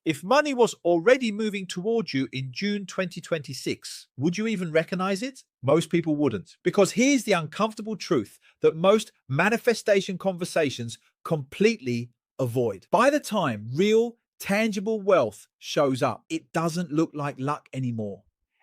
If money was already moving towards you in June 2026, would you even recognize it? Most people wouldn't. Because here's the uncomfortable truth that most manifestation conversations completely avoid. By the time real, tangible wealth shows up, it doesn't look like luck anymore.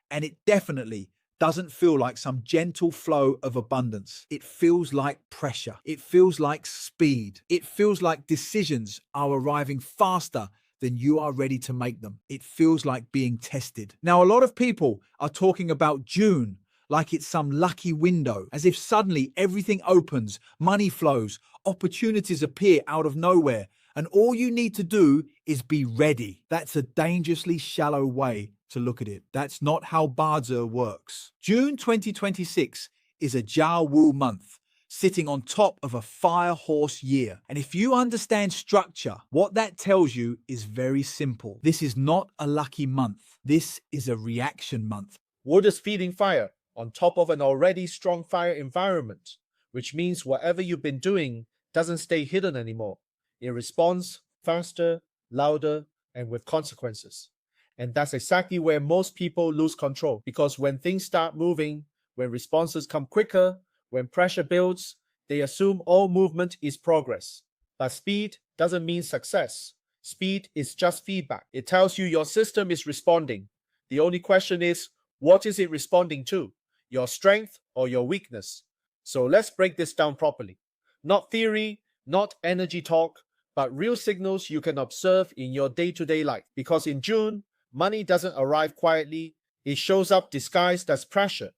And it definitely doesn't feel like some gentle flow of abundance. It feels like pressure. It feels like speed. It feels like decisions are arriving faster than you are ready to make them. It feels like being tested. Now, a lot of people are talking about June like it's some lucky window, as if suddenly everything opens, money flows, opportunities appear out of nowhere, and all you need to do is be ready. That's a dangerously shallow way to look at it. That's not how Bazi works. June 2026 is a Jia Wu month, sitting on top of a fire horse year. And if you understand structure, what that tells you is very simple. This is not a lucky month. This is a reaction month. Wood is feeding fire on top of an already strong fire environment, which means whatever you've been doing doesn't stay hidden anymore. It responds faster, louder, and with consequences. And that's exactly where most people lose control, because when things start moving, when responses come quicker, when pressure builds, they assume all movement is progress. But speed doesn't mean success. Speed is just feedback. It tells you your system is responding. The only question is, what is it responding to? Your strength or your weakness? So let's break this down properly. Not theory, not energy talk, but real signals you can observe in your day-to-day life. Because in June, money doesn't arrive quietly. It shows up disguised as pressure.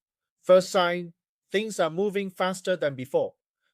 First sign, things are moving faster than before.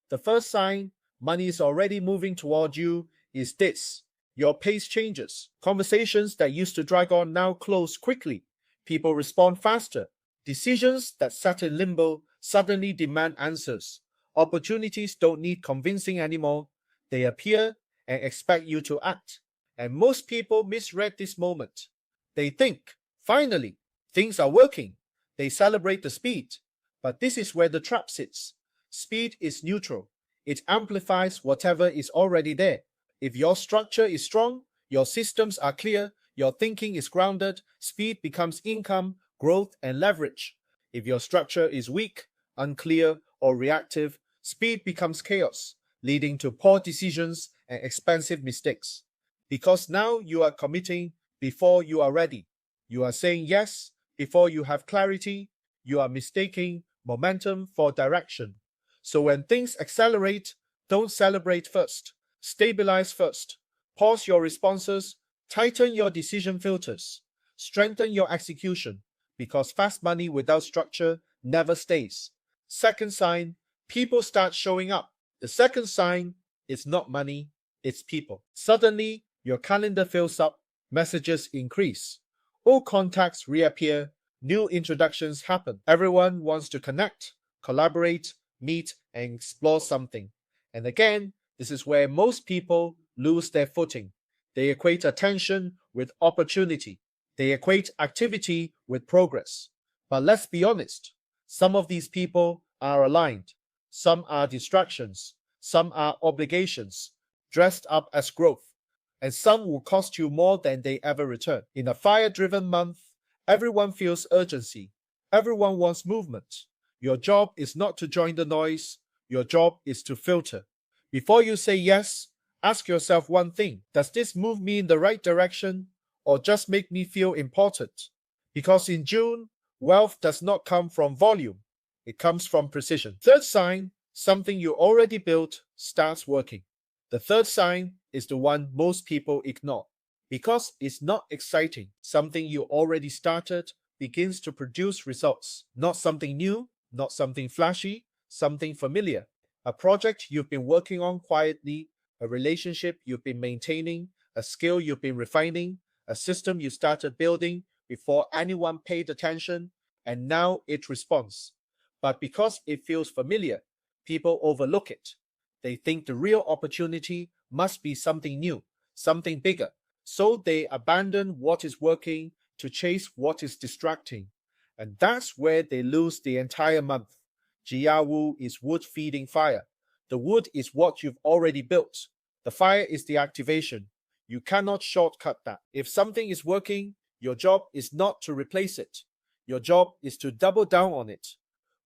The first sign, money is already moving toward you, is this. Your pace changes. Conversations that used to drag on now close quickly. People respond faster. Decisions that sat in limbo suddenly demand answers. Opportunities don't need convincing anymore. They appear and expect you to act. And most people misread this moment. They think, finally, things are working. They celebrate the speed. But this is where the trap sits. Speed is neutral. It amplifies whatever is already there. If your structure is strong, your systems are clear, your thinking is grounded, speed becomes income, growth, and leverage. If your structure is weak, unclear, or reactive, speed becomes chaos, leading to poor decisions and expensive mistakes. Because now you are committing before you are ready. You are saying yes before you have clarity. You are mistaking momentum for direction. So when things accelerate, don't celebrate first. Stabilize first. Pause your responses. Tighten your decision filters. Strengthen your execution, because fast money without structure never stays. Second sign, people start showing up. The second sign is not money, it's people. Suddenly, your calendar fills up, messages increase. Old contacts reappear, new introductions happen. Everyone wants to connect, collaborate, meet, and explore something. And again, this is where most people lose their footing. They equate attention with opportunity. They equate activity with progress. But let's be honest, some of these people are aligned. Some are distractions. Some are obligations, dressed up as growth. And some will cost you more than they ever return. In a fire-driven month, everyone feels urgency. Everyone wants movement. Your job is not to join the noise. Your job is to filter. Before you say yes, ask yourself one thing. Does this move me in the right direction or just make me feel important? Because in June, wealth does not come from volume. It comes from precision. Third sign, something you already built starts working. The third sign is the one most people ignore. Because it's not exciting. Something you already started begins to produce results. Not something new, not something flashy, something familiar. A project you've been working on quietly, a relationship you've been maintaining, a skill you've been refining, a system you started building before anyone paid attention, and now it responds. But because it feels familiar, people overlook it. They think the real opportunity must be something new, something bigger. So they abandon what is working to chase what is distracting. And that's where they lose the entire month. Jia Wu is wood feeding fire. The wood is what you've already built. The fire is the activation. You cannot shortcut that. If something is working, your job is not to replace it. Your job is to double down on it.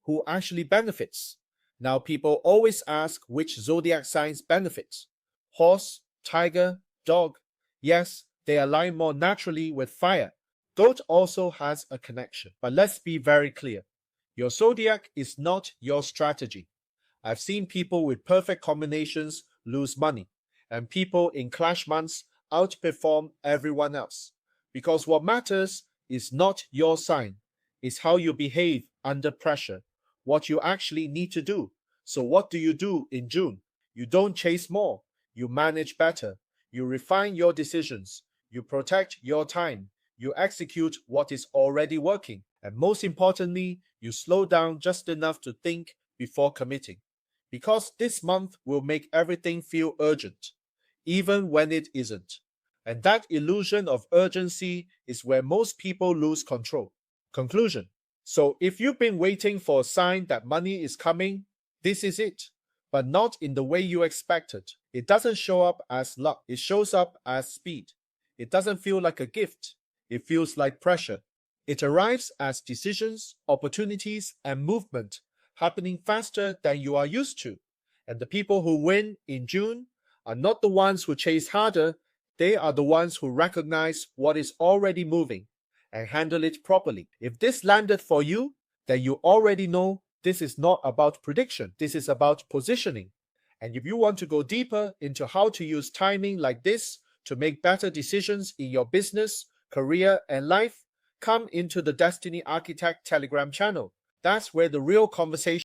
Who actually benefits? Now people always ask which zodiac signs benefits. Horse, tiger, dog. Yes, they align more naturally with fire. Goat also has a connection. But let's be very clear. Your zodiac is not your strategy. I've seen people with perfect combinations lose money, and people in clash months outperform everyone else. Because what matters is not your sign, it's how you behave under pressure, what you actually need to do. So what do you do in June? You don't chase more, you manage better, you refine your decisions, you protect your time, you execute what is already working, and most importantly, you slow down just enough to think before committing. Because this month will make everything feel urgent, even when it isn't. And that illusion of urgency is where most people lose control. Conclusion. So if you've been waiting for a sign that money is coming, this is it. But not in the way you expected. It doesn't show up as luck. It shows up as speed. It doesn't feel like a gift. It feels like pressure. It arrives as decisions, opportunities, and movement happening faster than you are used to. And the people who win in June are not the ones who chase harder, they are the ones who recognize what is already moving and handle it properly. If this landed for you, then you already know this is not about prediction, this is about positioning. And if you want to go deeper into how to use timing like this to make better decisions in your business, career, and life, come into the Destiny Architect Telegram channel. That's where the real conversation